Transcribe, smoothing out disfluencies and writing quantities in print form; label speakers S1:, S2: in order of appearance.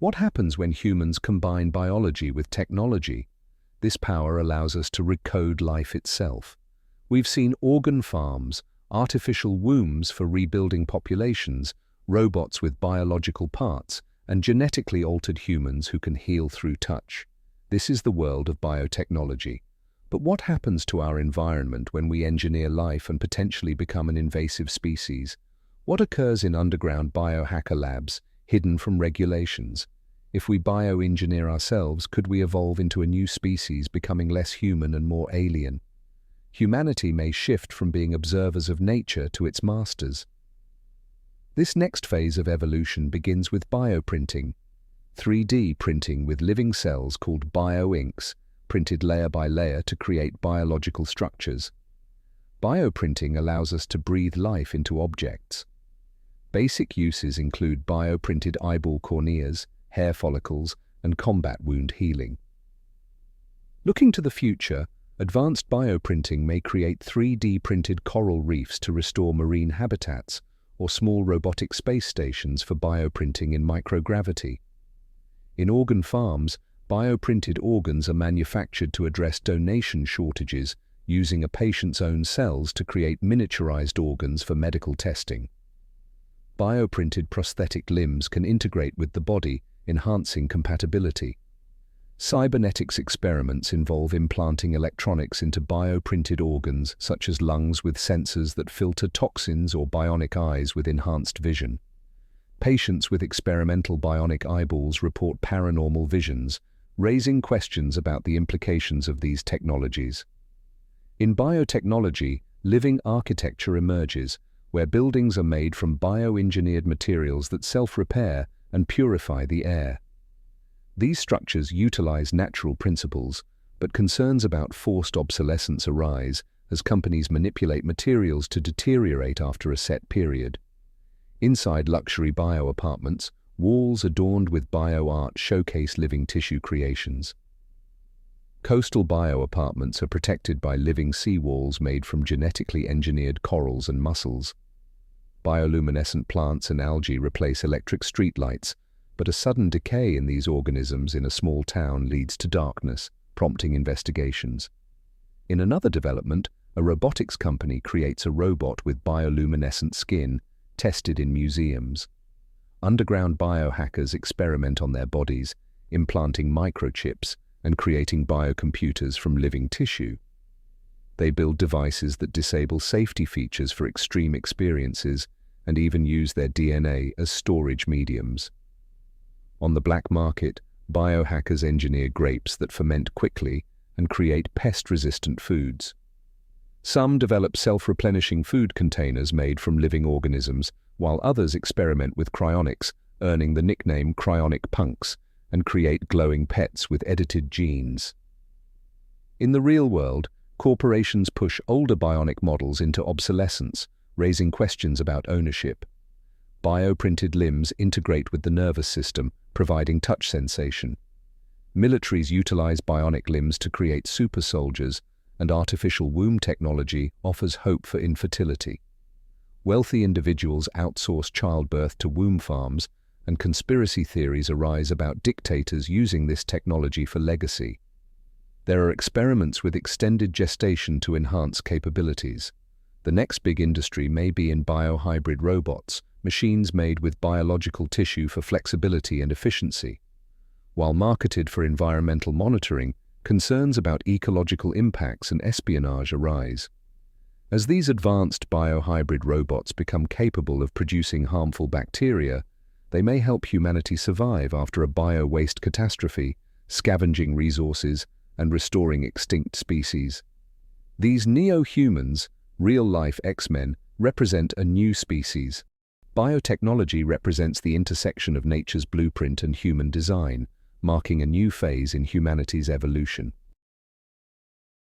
S1: What happens when humans combine biology with technology? This power allows us to recode life itself. We've seen organ farms, artificial wombs for rebuilding populations, robots with biological parts, and genetically altered humans who can heal through touch. This is the world of biotechnology. But what happens to our environment when we engineer life and potentially become an invasive species? What occurs in underground biohacker labs, hidden from regulations? If we bioengineer ourselves, could we evolve into a new species, becoming less human and more alien? Humanity may shift from being observers of nature to its masters. This next phase of evolution begins with bioprinting, 3D printing with living cells called bioinks, printed layer by layer to create biological structures. Bioprinting allows us to breathe life into objects. Basic uses include bioprinted eyeball corneas, hair follicles, and combat wound healing. Looking to the future, advanced bioprinting may create 3D printed coral reefs to restore marine habitats, or small robotic space stations for bioprinting in microgravity. In organ farms, bioprinted organs are manufactured to address donation shortages using a patient's own cells to create miniaturized organs for medical testing. Bioprinted prosthetic limbs can integrate with the body, enhancing compatibility. Cybernetics experiments involve implanting electronics into bioprinted organs, such as lungs with sensors that filter toxins or bionic eyes with enhanced vision. Patients with experimental bionic eyeballs report paranormal visions, raising questions about the implications of these technologies. In biotechnology, living architecture emerges, where buildings are made from bioengineered materials that self-repair and purify the air. These structures utilize natural principles, but concerns about forced obsolescence arise as companies manipulate materials to deteriorate after a set period. Inside luxury bio-apartments, walls adorned with bio-art showcase living tissue creations. Coastal bio-apartments are protected by living seawalls made from genetically engineered corals and mussels. Bioluminescent plants and algae replace electric streetlights, but a sudden decay in these organisms in a small town leads to darkness, prompting investigations. In another development, a robotics company creates a robot with bioluminescent skin, tested in museums. Underground biohackers experiment on their bodies, implanting microchips and creating biocomputers from living tissue. They build devices that disable safety features for extreme experiences and even use their DNA as storage mediums. On the black market, biohackers engineer grapes that ferment quickly and create pest-resistant foods. Some develop self-replenishing food containers made from living organisms, while others experiment with cryonics, earning the nickname cryonic punks, and create glowing pets with edited genes. In the real world, corporations push older bionic models into obsolescence, raising questions about ownership. Bioprinted limbs integrate with the nervous system, providing touch sensation. Militaries utilize bionic limbs to create super soldiers, and artificial womb technology offers hope for infertility. Wealthy individuals outsource childbirth to womb farms, and conspiracy theories arise about dictators using this technology for legacy. There are experiments with extended gestation to enhance capabilities. The next big industry may be in biohybrid robots, machines made with biological tissue for flexibility and efficiency. While marketed for environmental monitoring, concerns about ecological impacts and espionage arise. As these advanced biohybrid robots become capable of producing harmful bacteria, they may help humanity survive after a bio-waste catastrophe, scavenging resources and restoring extinct species. These neo-humans, real-life X-Men, represent a new species. Biotechnology represents the intersection of nature's blueprint and human design, marking a new phase in humanity's evolution.